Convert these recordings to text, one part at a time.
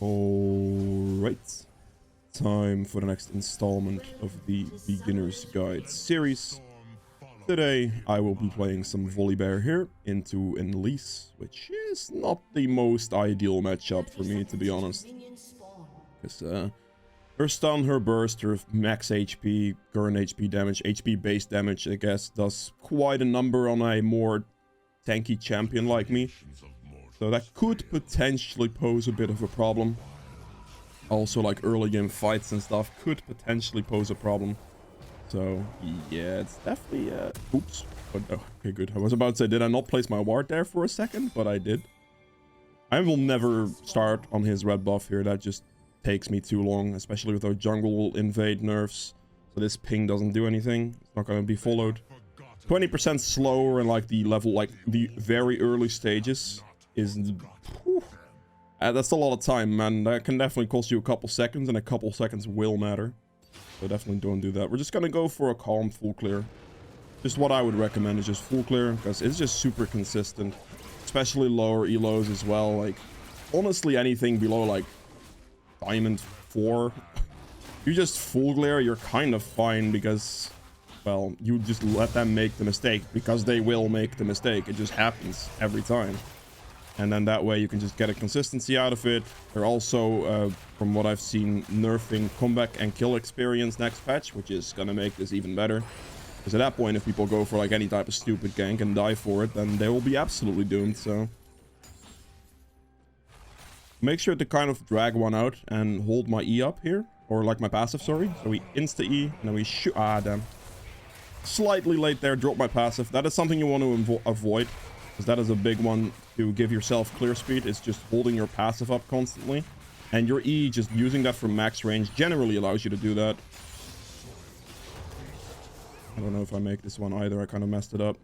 Alright, time for the next installment of the Beginner's Guide series. Today I will be playing some Volibear here into Elise, which is not the most ideal matchup for me, to be honest. Because her stun, her burst, her max HP, current HP damage, HP base damage, I guess, does quite a number on a more tanky champion like me. So that could potentially pose a bit of a problem. Also, like early game fights and stuff could potentially pose a problem. So yeah, it's definitely oops. But okay, good. I was about to say, did I not place my ward there for a second? But I did. I will never start on his red buff here. That just takes me too long, especially with our jungle invade nerfs. So this ping doesn't do anything. It's not going to be followed. 20% slower in like the level, like the very early stages is that's a lot of time, man. That can definitely cost you a couple seconds, and a couple seconds will matter. So definitely don't do that. We're just gonna go for a calm full clear. Just what I would recommend is just full clear, because it's just super consistent, especially lower elos as well. Like honestly, anything below like diamond 4, you just full clear, you're kind of fine, because well, you just let them make the mistake, because they will make the mistake. It just happens every time. And then that way you can just get a consistency out of it. They're also, from what I've seen, nerfing comeback and kill experience next patch, which is gonna make this even better. Because at that point, if people go for like any type of stupid gank and die for it, then they will be absolutely doomed. So make sure to kind of drag one out and hold my E up here, or like my passive, sorry. So we insta E and then we shoot. Ah, damn. Slightly late there, drop my passive. That is something you want to avoid, because that is a big one to give yourself clear speed. It's just holding your passive up constantly, and your E, just using that for max range, generally allows you to do that. I don't know if I make this one either. I kind of messed it up.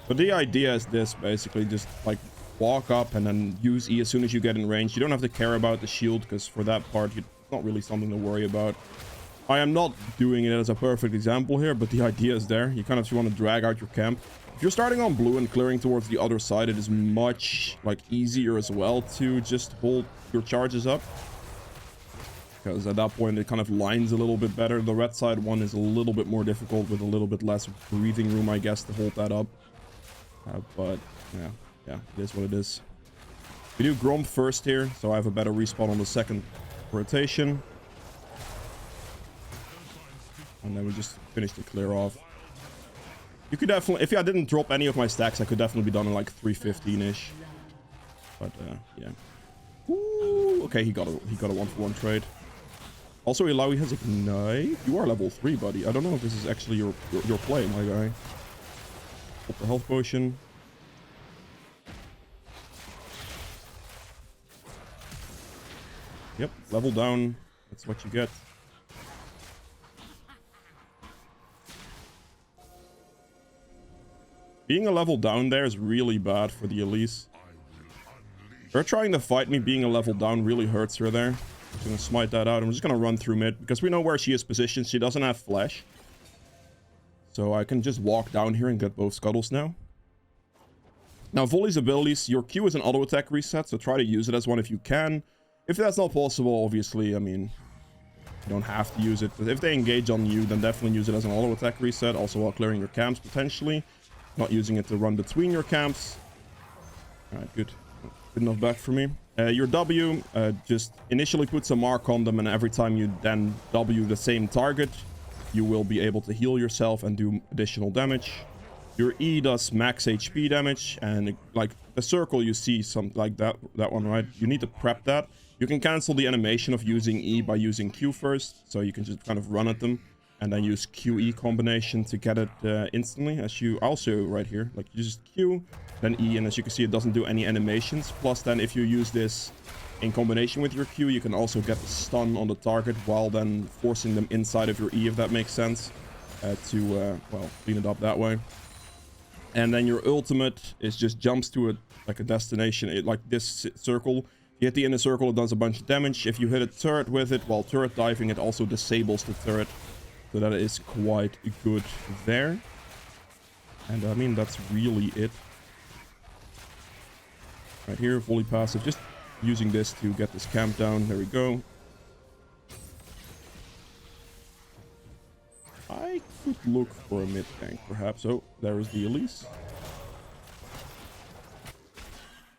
But the idea is this, basically, just like walk up and then use E as soon as you get in range. You don't have to care about the shield, because for that part, it's not really something to worry about. I am not doing it as a perfect example here, but the idea is there. You kind of just want to drag out your camp. If you're starting on blue and clearing towards the other side, it is much like easier as well to just hold your charges up, because at that point it kind of lines a little bit better. The red side one is a little bit more difficult, with a little bit less breathing room, I guess, to hold that up. But yeah, it is what it is. We do Grom first here, so I have a better respawn on the second rotation, and then we just finish the clear off. You could definitely, if I didn't drop any of my stacks, I could definitely be done in like 315-ish. But yeah. Ooh, okay, he got a 1-for-1 trade. Also, Ilawi has Ignite. You are level 3, buddy. I don't know if this is actually your play, my guy. Pop the health potion. Yep, level down. That's what you get. Being a level down there is really bad for the Elise. They're trying to fight me. Being a level down really hurts her there. I'm gonna smite that out. I'm just gonna run through mid, because we know where she is positioned. She doesn't have flash. So I can just walk down here and get both scuttles now. Now, Volley's abilities, your Q is an auto attack reset, so try to use it as one if you can. If that's not possible, obviously, I mean, you don't have to use it. But if they engage on you, then definitely use it as an auto attack reset, also while clearing your camps potentially. Not using it to run between your camps. Alright, good. Good enough back for me. Your W just initially puts a mark on them, and every time you then W the same target, you will be able to heal yourself and do additional damage. Your E does max HP damage, and like the circle you see, something like that one, right? You need to prep that. You can cancel the animation of using E by using Q first, so you can just kind of run at them. And then use QE combination to get it instantly, as you also right here, like you just Q, then E, and as you can see, it doesn't do any animations. Plus then if you use this in combination with your Q, you can also get the stun on the target while then forcing them inside of your E, if that makes sense, to well, clean it up that way. And then your ultimate is just jumps to a destination, like this circle. You hit the inner circle, it does a bunch of damage. If you hit a turret with it while turret diving, it also disables the turret. So that is quite good there. And I mean, that's really it. Right here, fully passive. Just using this to get this camp down. There we go. I could look for a mid tank, perhaps. Oh, there is the Elise.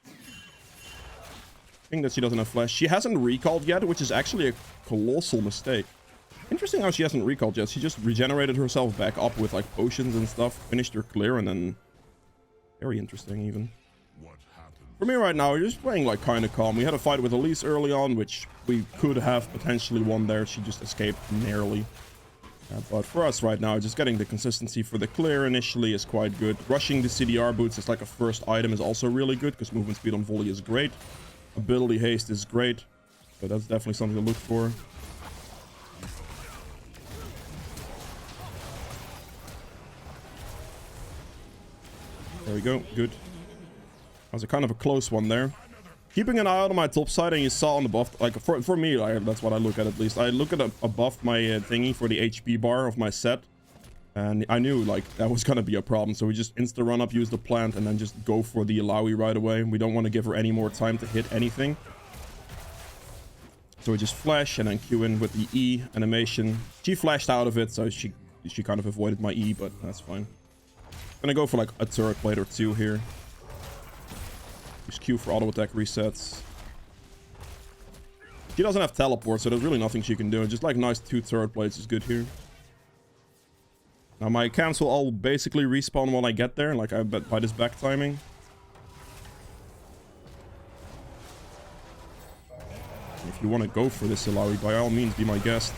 I think that she doesn't have flash. She hasn't recalled yet, which is actually a colossal mistake. Interesting how she hasn't recalled yet. She just regenerated herself back up with like potions and stuff, finished her clear, and then... Very interesting, even. For me right now, we're just playing like kind of calm. We had a fight with Elise early on, which we could have potentially won there. She just escaped narrowly. But for us right now, just getting the consistency for the clear initially is quite good. Rushing the CDR boots as like a first item is also really good, because movement speed on volley is great. Ability haste is great. So that's definitely something to look for. There we go. Good. That was a kind of a close one there. Keeping an eye out on my top side, and you saw on the buff, like for me, that's what I look at least. I look at above my thingy for the HP bar of my set, and I knew like that was gonna be a problem. So we just insta run up, use the plant, and then just go for the Alawi right away. We don't want to give her any more time to hit anything. So we just flash and then Q in with the E animation. She flashed out of it, so she kind of avoided my E, but that's fine. Gonna go for like a turret plate or two here. Use Q for auto attack resets. She doesn't have teleport, so there's really nothing she can do. Just like nice 2 turret plates is good here. Now my camps will all basically respawn when I get there, like I bet by this back timing. If you want to go for this, Ilawi, by all means, be my guest.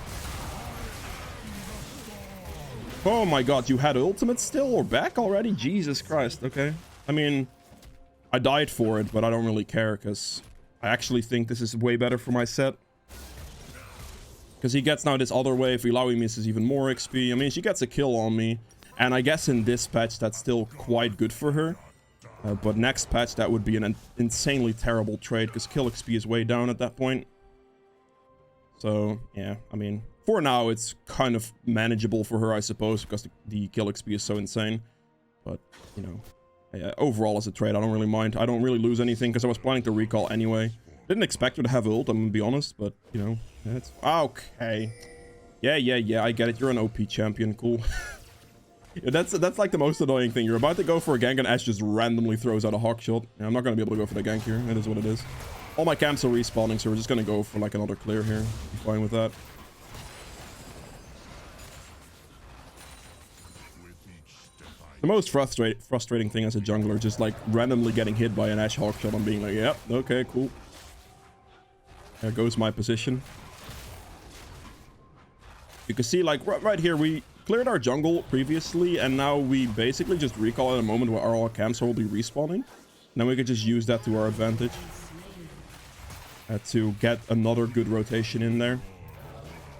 Oh my god, you had ultimate still or back already? Jesus Christ, okay. I mean, I died for it, but I don't really care, because I actually think this is way better for my set. Because he gets now this other wave, Ilawi misses even more XP. I mean, she gets a kill on me, and I guess in this patch that's still quite good for her. But next patch that would be an insanely terrible trade, because kill XP is way down at that point. So, yeah, I mean, for now it's kind of manageable for her, I suppose, because the kill XP is so insane. But, you know, yeah, overall as a trade, I don't really mind. I don't really lose anything, because I was planning to recall anyway. Didn't expect her to have ult, I'm gonna be honest, but, you know, it's... Okay. Yeah, I get it. You're an OP champion. Cool. Yeah, that's like the most annoying thing. You're about to go for a gank, and Ash just randomly throws out a hawk shot. Yeah, I'm not gonna be able to go for the gank here. It is what it is. All my camps are respawning, so we're just gonna go for like another clear here. I'm fine with that. The most frustrating thing as a jungler, just like randomly getting hit by an Ash hawk shot and being like, yep, okay, cool. There goes my position. You can see, like, right here, we cleared our jungle previously, and now we basically just recall at a moment where our camps will be respawning. And then we could just use that to our advantage. To get another good rotation in there.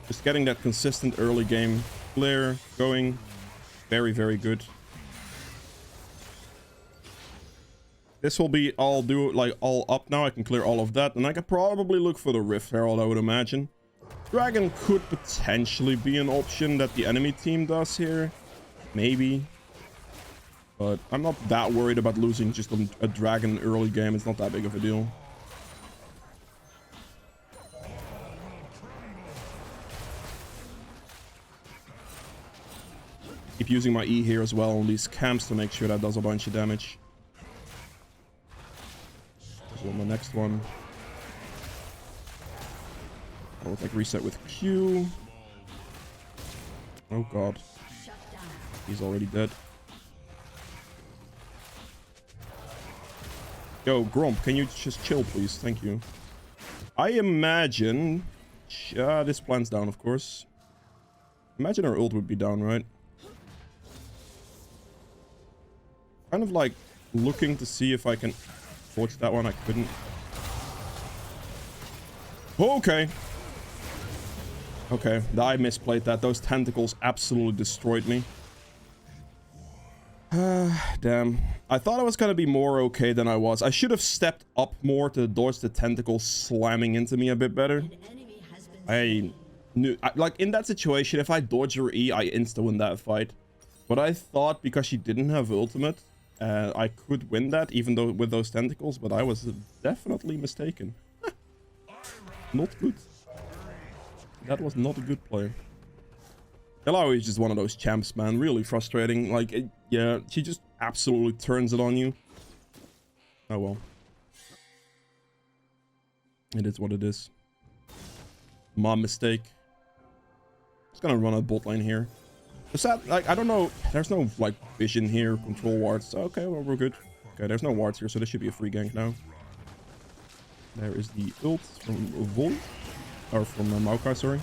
Just getting that consistent early game clear going. Very, very good. This will be all up now. I can clear all of that. And I could probably look for the Rift Herald, I would imagine. Dragon could potentially be an option that the enemy team does here. Maybe. But I'm not that worried about losing just a dragon early game. It's not that big of a deal. Keep using my E here as well on these camps to make sure that does a bunch of damage. So on the next one, I would like reset with Q. Oh god, he's already dead. Yo, Gromp, can you just chill, please? Thank you. I imagine this plan's down, of course. Imagine our ult would be down, right? Kind of like looking to see if I can forge that one. I couldn't. Okay. Okay, I misplayed that. Those tentacles absolutely destroyed me. Damn. I thought I was gonna be more okay than I was. I should have stepped up more to dodge the tentacles slamming into me a bit better. I knew, like in that situation, if I dodge her E, I insta-win that fight. But I thought because she didn't have ultimate, I could win that, even though with those tentacles, but I was definitely mistaken. Not good. That was not a good play. Illaoi is just one of those champs, man. Really frustrating. Like, yeah, she just absolutely turns it on you. Oh well. It is what it is. My mistake. Just gonna run a bot lane here. Is that, like, I don't know. There's no, like, vision here, control wards. Okay, well, we're good. Okay, there's no wards here, so this should be a free gank now. There is the ult from Vol. Or from Maokai, sorry.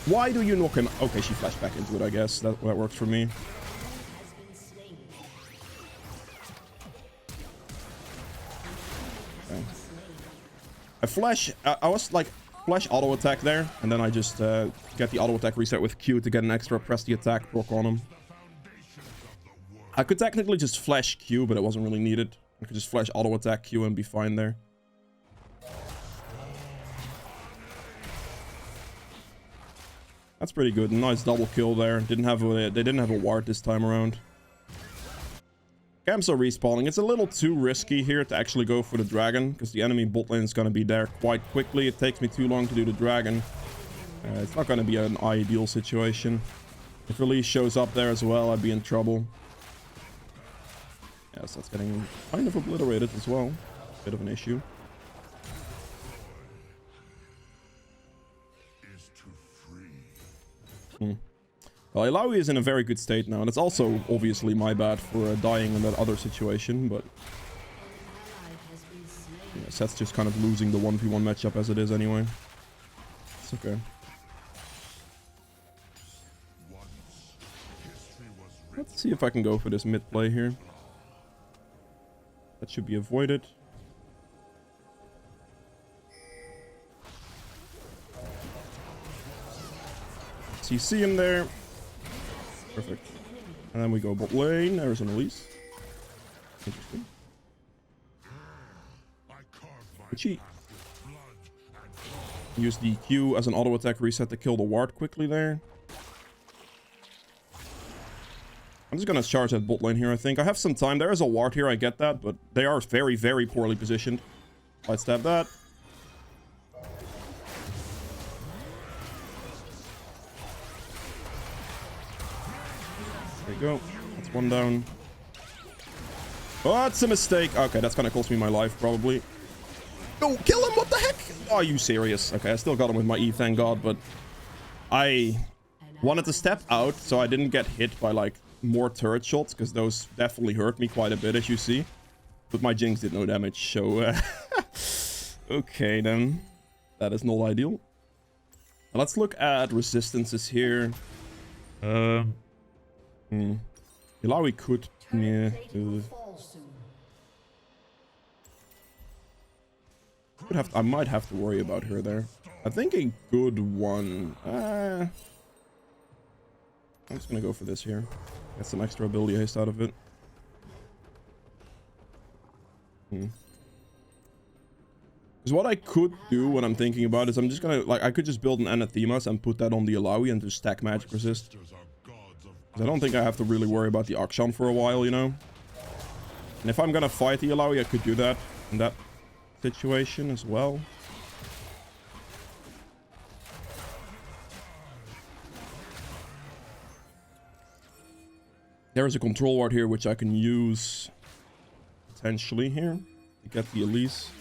Why do you knock him? Okay, she flashed back into it, I guess. That works for me. Okay. I was like, flash auto attack there, and then I just get the auto attack reset with Q to get an extra press the attack proc on him. I could technically just flash Q, but it wasn't really needed. I could just flash auto attack Q and be fine there. That's pretty good. Nice double kill there. They didn't have a ward this time around. Camps are respawning. It's a little too risky here to actually go for the dragon, because the enemy bot lane is going to be there quite quickly. It takes me too long to do the dragon. It's not going to be an ideal situation. If release shows up there as well, I'd be in trouble. Yes, that's getting kind of obliterated as well. Bit of an issue. Well, Illaoi is in a very good state now, and it's also obviously my bad for dying in that other situation, but yeah, Seth's just kind of losing the 1v1 matchup as it is anyway. It's okay. Let's see if I can go for this mid play here. That should be avoided. CC him there. Perfect. And then we go bot lane. There's an release. Interesting. Cheat. Use the Q as an auto attack reset to kill the ward quickly there. I'm just gonna charge that bot lane here, I think. I have some time. There is a ward here, I get that, but they are very, very poorly positioned. Let's stab that. There you go. That's one down. Oh, that's a mistake. Okay, that's gonna cost me my life, probably. Oh, kill him! What the heck? Are you serious? Okay, I still got him with my E, thank God, but I wanted to step out so I didn't get hit by, like, more turret shots, because those definitely hurt me quite a bit, as you see. But my Jinx did no damage, so... okay, then. That is not ideal. Let's look at resistances here. Illaoi could... Yeah, I might have to worry about her there. I think a good one... I'm just gonna go for this here. Get some extra ability haste out of it. Because what I could do, what I'm thinking about, is I'm just gonna... Like, I could just build an Anathemas and put that on the Illaoi and just stack magic resist. I don't think I have to really worry about the Akshan for a while, you know? And if I'm gonna fight the Illaoi, I could do that in that situation as well. There is a control ward here, which I can use potentially here to get the Elise.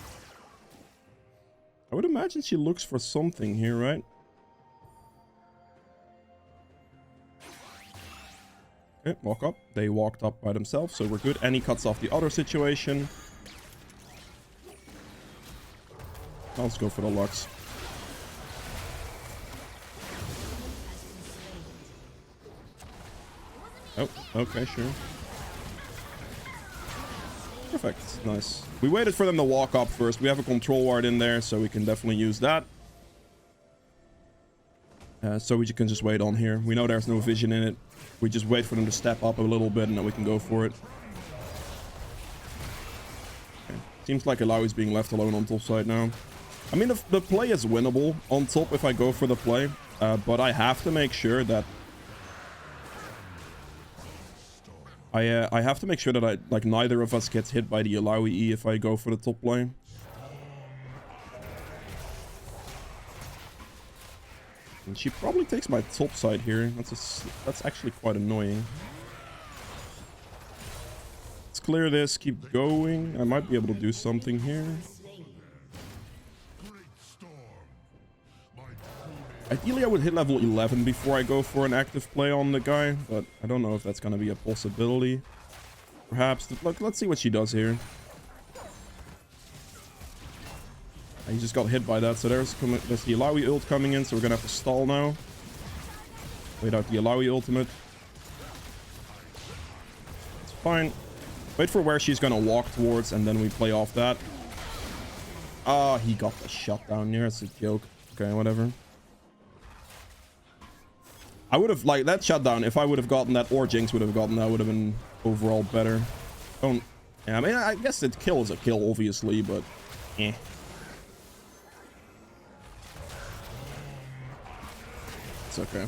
I would imagine she looks for something here, right? Okay, walk up. They walked up by themselves, so we're good. And he cuts off the other situation. Let's go for the Lux. Oh, okay, sure. Perfect, nice. We waited for them to walk up first. We have a control ward in there, so we can definitely use that. So we can just wait on here. We know there's no vision in it. We just wait for them to step up a little bit, and then we can go for it. Okay. Seems like Illaoi's being left alone on top side now. I mean, the play is winnable on top if I go for the play, but I have to make sure that I have to make sure that neither of us gets hit by the Illaoi E if I go for the top play. And she probably takes my top side here. That's actually quite annoying. Let's clear this, keep going. I might be able to do something here. Ideally, I would hit level 11 before I go for an active play on the guy, but I don't know if that's going to be a possibility. Perhaps. Look, let's see what she does here. He just got hit by that, so there's the Illaoi ult coming in, so we're going to have to stall now. Wait out the Illaoi ultimate. It's fine. Wait for where she's going to walk towards, and then we play off that. Ah, he got the shot down here. It's a joke. Okay, whatever. I would have, like, that shutdown, if I would have gotten that, or Jinx would have gotten that, would have been overall better. Don't... Yeah, I mean, I guess it kills a kill, obviously, but... Eh. It's okay.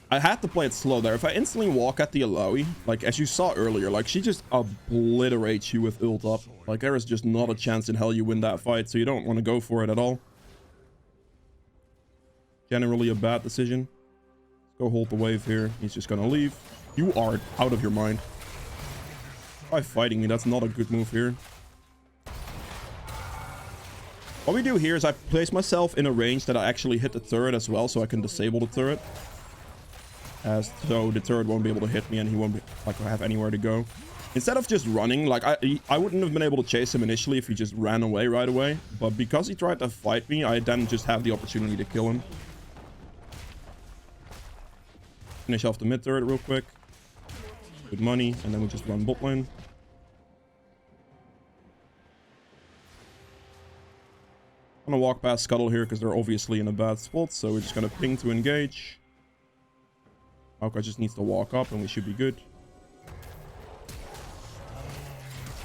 I had to play it slow there. If I instantly walk at the Illaoi, like, as you saw earlier, like, she just obliterates you with ult up. Like, there is just not a chance in hell you win that fight, so you don't want to go for it at all. Generally a bad decision. Let's go hold the wave here. He's just gonna leave. You are out of your mind. By fighting me, that's not a good move here. What we do here is I place myself in a range that I actually hit the turret as well, so I can disable the turret. So the turret won't be able to hit me and he won't be, like, have anywhere to go. Instead of just running, like, I wouldn't have been able to chase him initially if he just ran away right away. But because he tried to fight me, I then just have the opportunity to kill him. Finish off the mid turret real quick. Good money, and then we just run bot lane. I'm gonna walk past Scuttle here because they're obviously in a bad spot, so we're just gonna ping to engage. Maokai just needs to walk up and we should be good.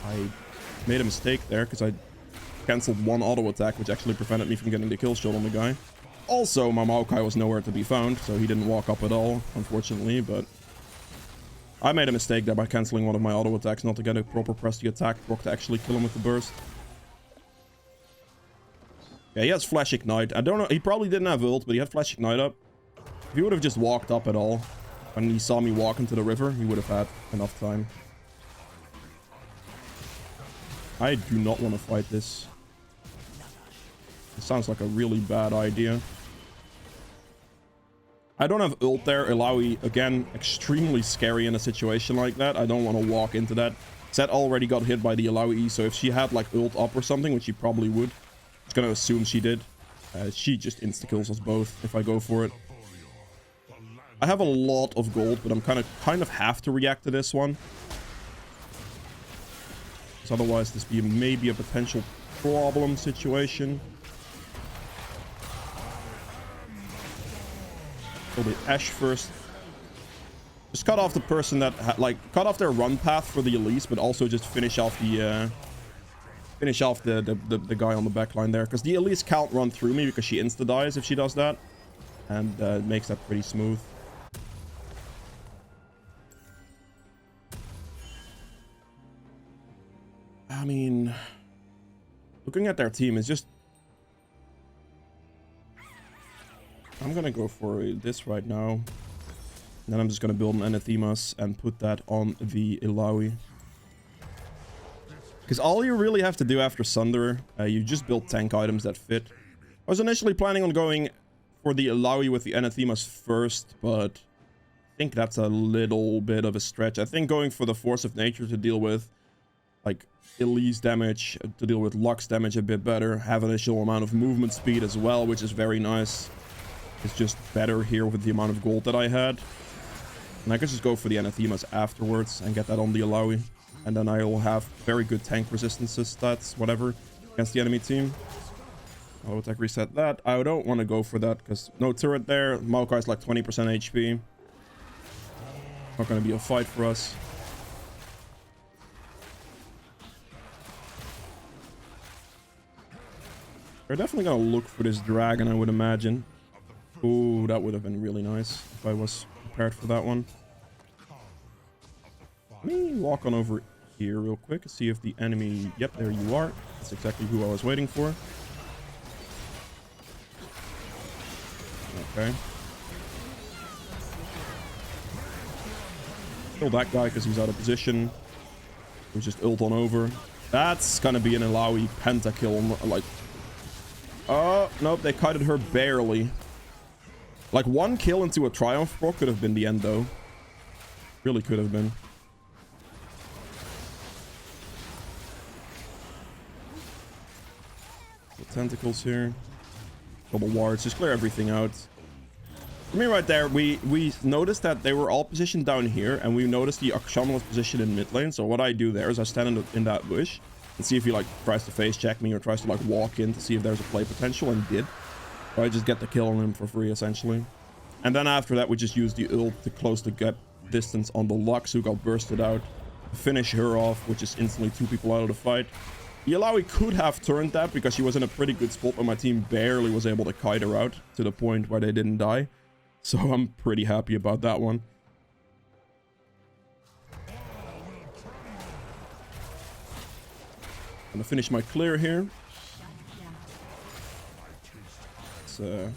I made a mistake there because I cancelled one auto attack, which actually prevented me from getting the kill shot on the guy. Also, my Maokai was nowhere to be found, so he didn't walk up at all, unfortunately, but... I made a mistake there by cancelling one of my auto attacks, not to get a proper press the attack proc to actually kill him with the burst. Yeah, he has Flash Ignite. I don't know, he probably didn't have ult, but he had Flash Ignite up. If he would have just walked up at all, when he saw me walk into the river, he would have had enough time. I do not want to fight this. It sounds like a really bad idea. I don't have ult there. Illaoi, again, extremely scary in a situation like that. I don't want to walk into that. Zed already got hit by the Illaoi, so if she had, like, ult up or something, which she probably would, I'm just gonna assume she did. She just insta-kills us both if I go for it. I have a lot of gold, but I'm kind of have to react to this one. Because otherwise this be maybe a potential problem situation. Kill the Ashe first. Just cut off the person that cut off their run path for the Elise, but also just finish off the guy on the backline there, because the Elise can't run through me because she insta dies if she does that, and it makes that pretty smooth. I mean, looking at their team is just... I'm gonna go for this right now. And then I'm just gonna build an Anathemas and put that on the Illaoi. Because all you really have to do after Sunder, you just build tank items that fit. I was initially planning on going for the Illaoi with the Anathemas first, but I think that's a little bit of a stretch. I think going for the Force of Nature to deal with, like, Elise damage, to deal with Lux damage a bit better, have an additional amount of movement speed as well, which is very nice. It's just better here with the amount of gold that I had. And I could just go for the Anathemas afterwards and get that on the Illaoi. And then I will have very good tank resistances, stats, whatever, against the enemy team. Auto attack reset that. I don't want to go for that because no turret there. Maokai is like 20% HP. Not going to be a fight for us. They're definitely going to look for this dragon, I would imagine. Ooh, that would have been really nice if I was prepared for that one. Let me walk on over here real quick and see if the enemy... Yep, there you are. That's exactly who I was waiting for. Okay. Kill that guy because he's out of position. We just ult on over. That's gonna be an Illaoi pentakill. Like, oh, nope, they kited her barely. Like, one kill into a Triumph proc could have been the end, though. Really could have been. The tentacles here. Double wards. Just clear everything out. For me right there, we noticed that they were all positioned down here, and we noticed the Akshan was positioned in mid lane. So what I do there is I stand in that bush and see if he like tries to face check me or tries to like walk in to see if there's a play potential, and did. So I just get the kill on him for free essentially. And then after that, we just use the ult to close the gap distance on the Lux, who got bursted out, to finish her off, which is instantly 2 people out of the fight. The Illaoi could have turned that because she was in a pretty good spot, but my team barely was able to kite her out to the point where they didn't die. So I'm pretty happy about that one. I'm gonna finish my clear here. It's, okay.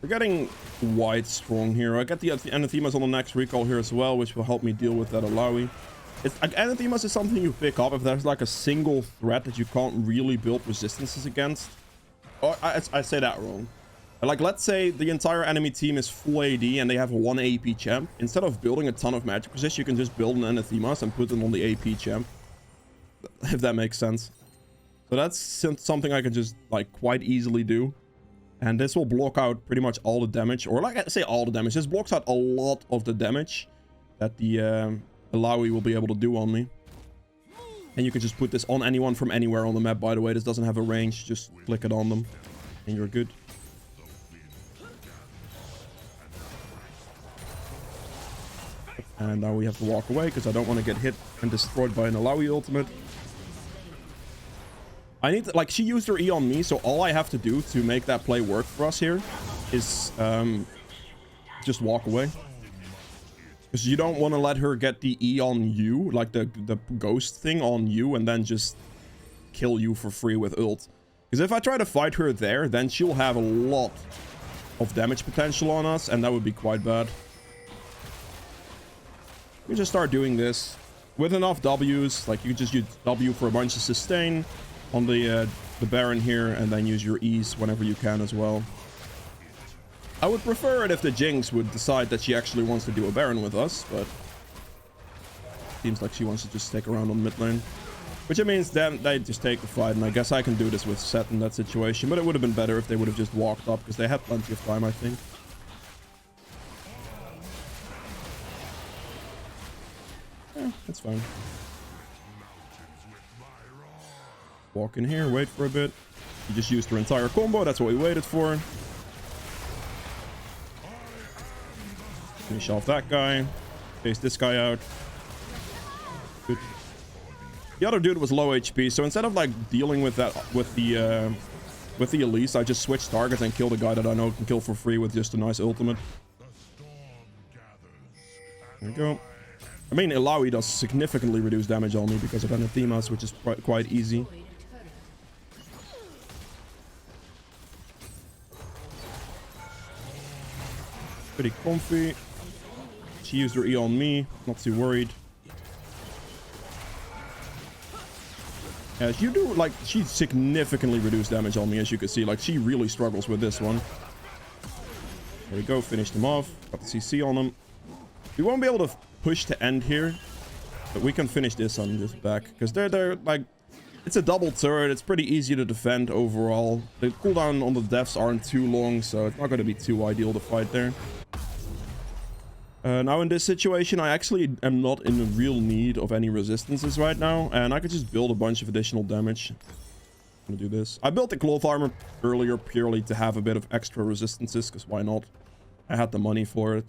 We're getting wide strong here. I get the anathemas on the next recall here as well, which will help me deal with that Illaoi. It's like, anathemas is something you pick up if there's like a single threat that you can't really build resistances against. Oh, I say that wrong. Like, let's say the entire enemy team is full AD and they have a 1 AP champ. Instead of building a ton of magic resist, you can just build an anathemas and put them on the AP champ. If that makes sense. So that's something I can just like quite easily do. And this will block out pretty much all the damage, or like I say all the damage. This blocks out a lot of the damage that the Illaoi will be able to do on me. And you can just put this on anyone from anywhere on the map, by the way. This doesn't have a range. Just click it on them and you're good. And now we have to walk away because I don't want to get hit and destroyed by an Illaoi ultimate. I need to, like, she used her E on me, so all I have to do to make that play work for us here is just walk away. Because you don't want to let her get the E on you, like the ghost thing on you, and then just kill you for free with ult. Because if I try to fight her there, then she'll have a lot of damage potential on us, and that would be quite bad. You just start doing this with enough W's. Like, you just use W for a bunch of sustain on the Baron here, and then use your E's whenever you can as well. I would prefer it if the Jinx would decide that she actually wants to do a Baron with us, but seems like she wants to just stick around on mid lane. Which means then they just take the fight, and I guess I can do this with Set in that situation, but it would have been better if they would have just walked up, because they had plenty of time, I think. Yeah, that's fine. Walk in here, wait for a bit. You just used her entire combo, that's what we waited for. Finish off that guy. Chase this guy out. Good. The other dude was low HP, so instead of like dealing with that with the Elise, I just switch targets and kill the guy that I know can kill for free with just a nice ultimate. There we go. I mean, Illaoi does significantly reduce damage on me because of anathemas, which is quite easy. Pretty comfy. She used her E on me, not too worried. Yeah, you do, like, she significantly reduced damage on me, as you can see. Like, she really struggles with this one. There we go, finished him off. Got the CC on him. We won't be able to push to end here, but we can finish this on this back, because they're like, it's a double turret. It's pretty easy to defend overall. The cooldown on the deaths aren't too long, so it's not going to be too ideal to fight there. Now in this situation, I actually am not in the real need of any resistances right now, and I could just build a bunch of additional damage. I'm gonna do this. I built the cloth armor earlier purely to have a bit of extra resistances, because why not? I had the money for it.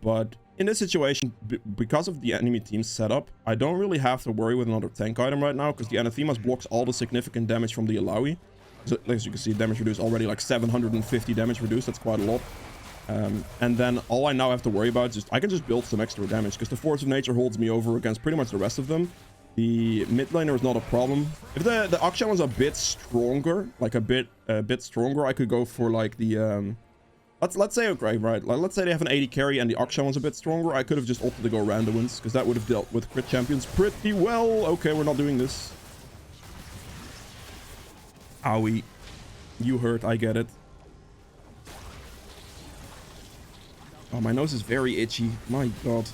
But in this situation, because of the enemy team's setup, I don't really have to worry with another tank item right now, because the anathemas blocks all the significant damage from the Illaoi. So, as you can see, damage reduced already, like 750 damage reduced. That's quite a lot. And then all I now have to worry about is I can just build some extra damage, because the Force of Nature holds me over against pretty much the rest of them. The mid laner is not a problem. If the Akshan was a bit stronger, like a bit stronger, I could go for like the let's say, okay, right, let's say they have an 80 carry and the Akshan was a bit stronger. I could have just opted to go Randomins because that would have dealt with crit champions pretty well. Okay, we're not doing this. Owie. You hurt, I get it. Oh, my nose is very itchy. My god.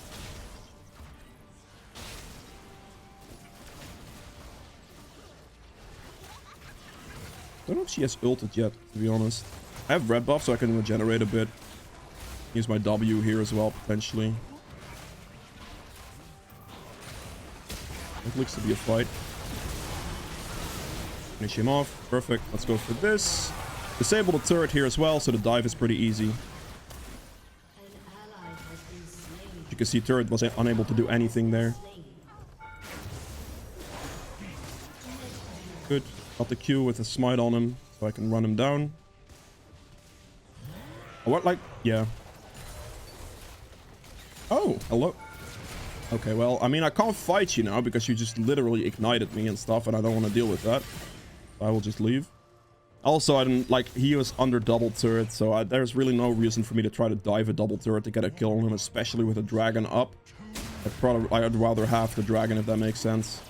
I don't know if she has ulted yet, to be honest. I have red buff, so I can regenerate a bit. Use my W here as well, potentially. It looks to be a fight. Finish him off. Perfect. Let's go for this. Disable the turret here as well, so the dive is pretty easy. You can see turret was unable to do anything there. Good. Got the Q with a smite on him, so I can run him down. What, like, yeah. Oh, hello. Okay, well, I mean, I can't fight you now because you just literally ignited me and stuff, and I don't want to deal with that. So I will just leave. Also, I didn't, like, he was under double turret, so there's really no reason for me to try to dive a double turret to get a kill on him, especially with a dragon up. I'd rather have the dragon, if that makes sense.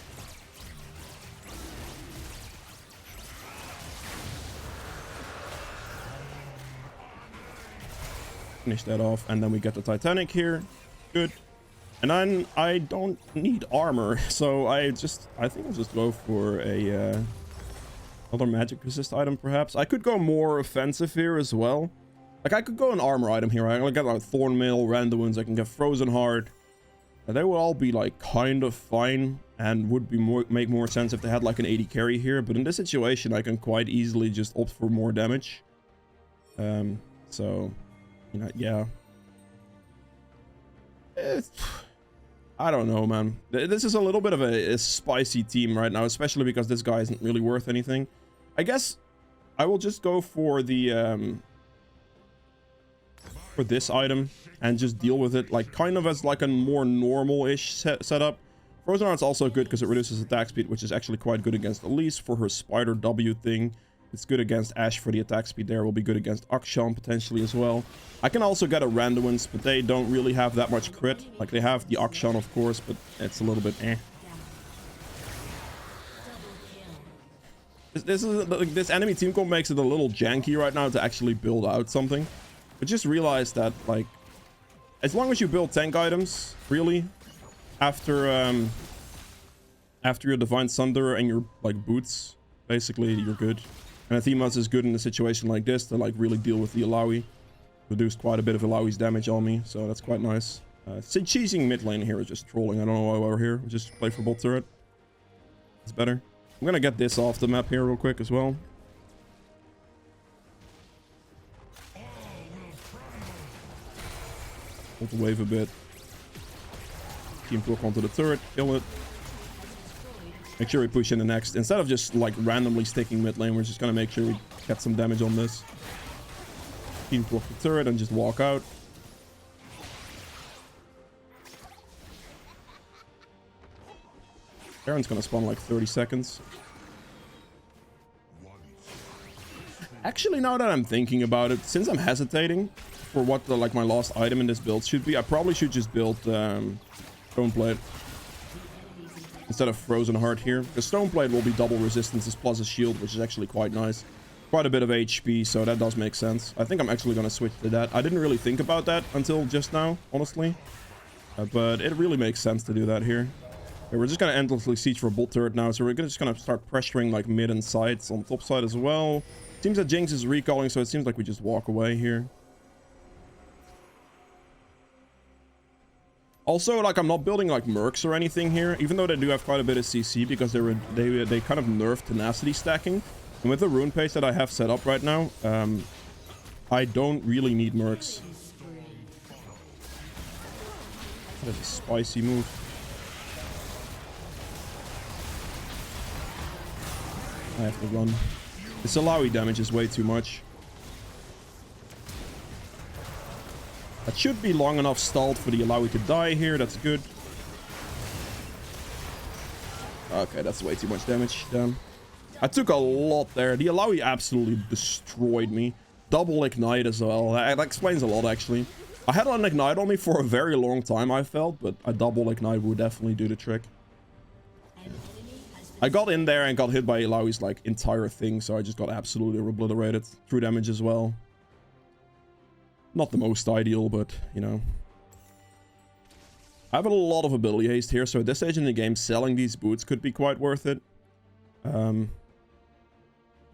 Finish that off, and then we get the Titanic here. Good. And then I don't need armor, so I think I'll just go for a another magic resist item, perhaps. I could go more offensive here as well. Like, I could go an armor item here. I can get like Thornmail, Randomins, I can get Frozen Heart. They will all be like kind of fine and would be make more sense if they had like an 80 carry here. But in this situation, I can quite easily just opt for more damage. So, you know, yeah. I don't know, man. This is a little bit of a spicy team right now, especially because this guy isn't really worth anything. I guess I will just go for the for this item and just deal with it like kind of as like a more normal-ish setup. Frozen Heart's also good because it reduces attack speed, which is actually quite good against Elise for her Spider W thing. It's good against Ashe for the attack speed there. Will be good against Akshan potentially as well. I can also get a Randomins, but they don't really have that much crit. Like, they have the Akshan, of course, but it's a little bit eh. This enemy team comp makes it a little janky right now to actually build out something. But just realize that, like, as long as you build tank items, really, after your Divine Sunder and your, like, boots, basically, you're good. And Athemas is good in a situation like this to, like, really deal with the Alawi. Reduced quite a bit of Alawi's damage on me, so that's quite nice. Cheesing mid lane here is just trolling. I don't know why we're here. We just play for bot turret. It's better. I'm gonna get this off the map here real quick as well. Hold the wave a bit. Team block onto the turret. Kill it. Make sure we push in the next. Instead of just like randomly sticking mid lane, we're just gonna make sure we get some damage on this. Team block the turret and just walk out. Baron's gonna spawn like 30 seconds. Actually, now that I'm thinking about it, since I'm hesitating for what the, like my last item in this build should be, I probably should just build Stoneblade instead of Frozen Heart here. Because Stoneblade will be double resistances plus a shield, which is actually quite nice. Quite a bit of HP, so that does make sense. I think I'm actually going to switch to that. I didn't really think about that until just now, honestly. But it really makes sense to do that here. Okay, we're just going to endlessly siege for bot turret now, so we're just going to start pressuring like mid and sides on top side as well. Seems that Jinx is recalling, so it seems like we just walk away here. Also, like, I'm not building like mercs or anything here, even though they do have quite a bit of CC because they kind of nerfed tenacity stacking. And with the rune paste that I have set up right now, I don't really need mercs. That is a spicy move. I have to run. This Alawi damage is way too much. That should be long enough stalled for the Alawi to die here. That's good. Okay, that's way too much damage. Damn. I took a lot there. The Alawi absolutely destroyed me. Double ignite as well. That explains a lot, actually. I had an ignite on me for a very long time, I felt, but a double ignite would definitely do the trick. Yeah. I got in there and got hit by Alawi's like entire thing, so I just got absolutely obliterated. Through damage as well. Not the most ideal, but, you know. I have a lot of ability haste here, so at this stage in the game, selling these boots could be quite worth it.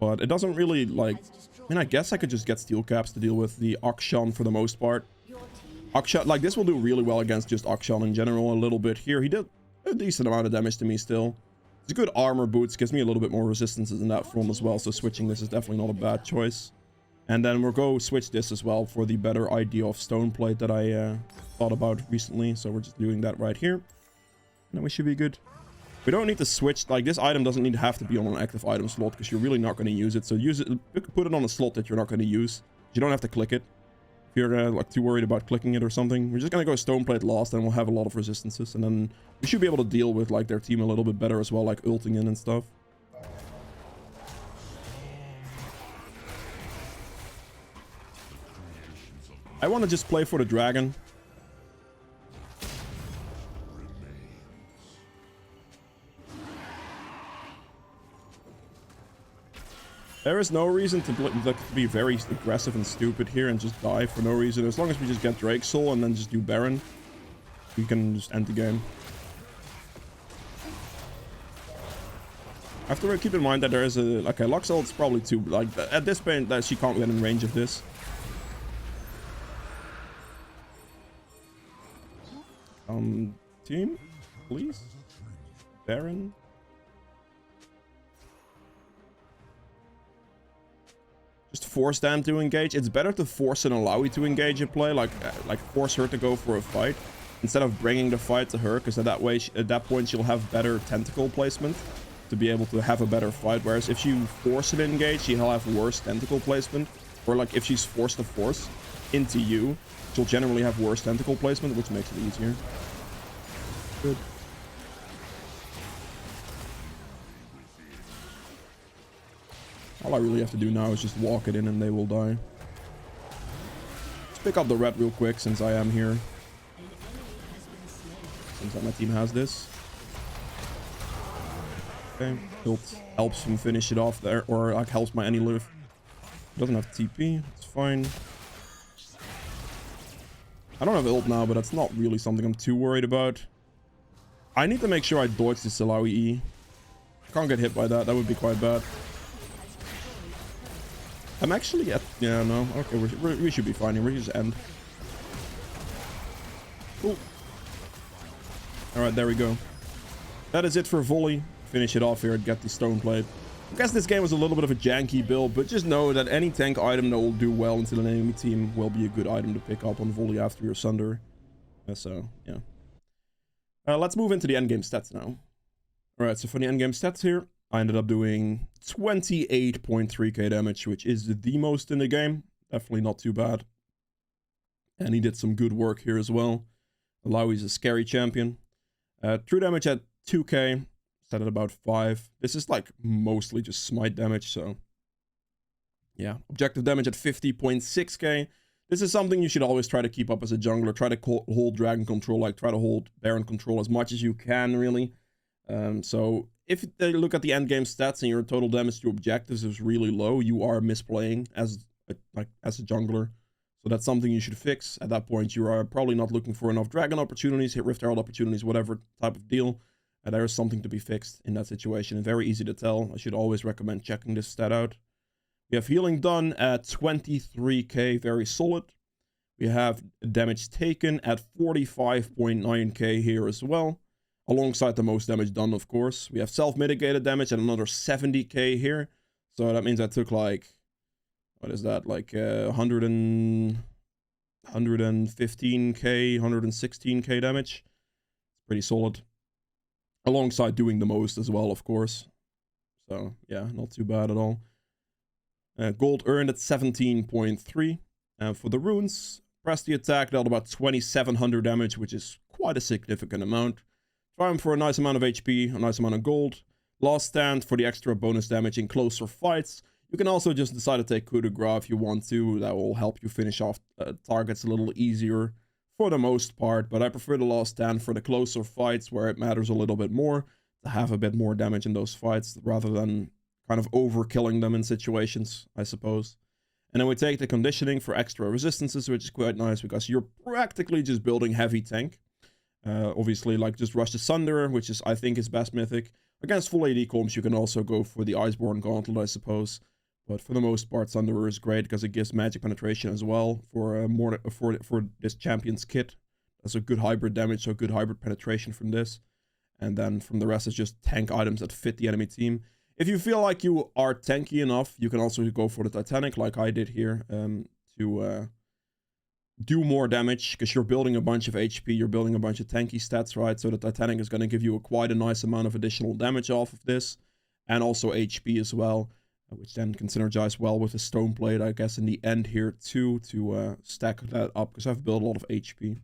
But it doesn't really, like... I mean, I guess I could just get steel caps to deal with the Akshan for the most part. Akshan, like, this will do really well against just Akshan in general a little bit here. He did a decent amount of damage to me still. It's a good armor boots, gives me a little bit more resistances in that front as well, so switching this is definitely not a bad choice. And then we'll go switch this as well for the better idea of stone plate that I thought about recently. So we're just doing that right here. And then we should be good. We don't need to switch, like this item doesn't need to have to be on an active item slot because you're really not going to use it. So use it, put it on a slot that you're not going to use. You don't have to click it. If you're like too worried about clicking it or something, we're just going to go stone plate last and we'll have a lot of resistances. And then we should be able to deal with like their team a little bit better as well, like ulting in and stuff. I want to just play for the dragon. There is no reason to be very aggressive and stupid here and just die for no reason. As long as we just get Drake's Soul and then just do Baron, we can just end the game. I have to keep in mind that there is a... Okay, Lux ult's probably too... Like, at this point, that she can't get in range of this. Team, please? Baron? Just force them to engage. It's better to force an Alawi to engage a play, like force her to go for a fight instead of bringing the fight to her, because at that point she'll have better tentacle placement to be able to have a better fight. Whereas if you force an engage, she'll have worse tentacle placement, or like if she's forced to force into you, she'll generally have worse tentacle placement, which makes it easier. Good. All I really have to do now is just walk it in and they will die. Let's pick up the red real quick since I am here. Since my team has this. Okay, ult helps him finish it off there, or like helps my Annie-Liv. Doesn't have TP, it's fine. I don't have ult now, but that's not really something I'm too worried about. I need to make sure I dodge this Alawi E. Can't get hit by that, that would be quite bad. I'm actually at... Yeah, no. Okay, we should be fine here. We just end. Cool. Alright, there we go. That is it for volley. Finish it off here and get the stone plate. I guess this game was a little bit of a janky build, but just know that any tank item that will do well into an enemy team will be a good item to pick up on volley after your Sunder. So, yeah. Let's move into the endgame stats now. Alright, so for the endgame stats here, I ended up doing 28.3k damage, which is the most in the game. Definitely not too bad. And he did some good work here as well. Alawi's a scary champion. True damage at 2k, set at about 5. This is like mostly just smite damage, so... Yeah, objective damage at 50.6k. This is something you should always try to keep up as a jungler. Try to hold dragon control, like try to hold Baron control as much as you can, really. So if they look at the end game stats and your total damage to objectives is really low, you are misplaying as a jungler. So that's something you should fix. At that point, you are probably not looking for enough dragon opportunities, hit Rift Herald opportunities, whatever type of deal. There is something to be fixed in that situation. And very easy to tell. I should always recommend checking this stat out. We have healing done at 23k, very solid. We have damage taken at 45.9k here as well. Alongside the most damage done, of course. We have self-mitigated damage at another 70k here. So that means I took like... What is that? Like 115k, 116k damage. It's pretty solid. Alongside doing the most as well, of course. So, yeah, not too bad at all. Gold earned at 17.3. And for the runes, press the attack, dealt about 2700 damage, which is quite a significant amount. Triumph for a nice amount of HP, a nice amount of gold. Last Stand for the extra bonus damage in closer fights. You can also just decide to take coup de grace if you want to. That will help you finish off targets a little easier for the most part. But I prefer the Last Stand for the closer fights where it matters a little bit more to have a bit more damage in those fights rather than kind of overkilling them in situations, I suppose. And then we take the conditioning for extra resistances, which is quite nice because you're practically just building heavy tank. Obviously, like just Rush the Sunder, which is, I think, is best mythic. Against full AD comps, you can also go for the Iceborne Gauntlet, I suppose. But for the most part, Sunderer is great because it gives magic penetration as well for for this champion's kit. That's a good hybrid damage, so good hybrid penetration from this. And then from the rest, it's just tank items that fit the enemy team. If you feel like you are tanky enough, you can also go for the Titanic, like I did here, to do more damage, because you're building a bunch of HP, you're building a bunch of tanky stats, right? So the Titanic is going to give you quite a nice amount of additional damage off of this, and also HP as well, which then can synergize well with the Stone Blade, I guess, in the end here too, to stack that up, because I've built a lot of HP.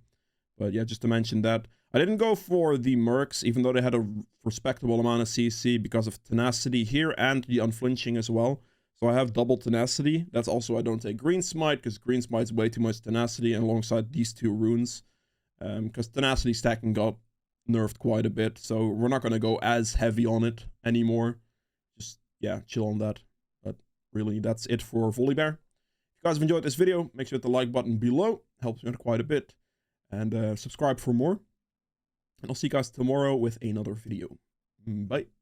But yeah, just to mention that. I didn't go for the Mercs, even though they had a respectable amount of CC because of Tenacity here and the Unflinching as well. So I have double Tenacity. That's also I don't take Green Smite, because Green Smite's way too much Tenacity, and alongside these two runes. Because Tenacity stacking got nerfed quite a bit, so we're not going to go as heavy on it anymore. Just, yeah, chill on that. But really, that's it for Volibear. If you guys have enjoyed this video, make sure to hit the like button below. Helps me out quite a bit. And subscribe for more. And I'll see you guys tomorrow with another video. Bye.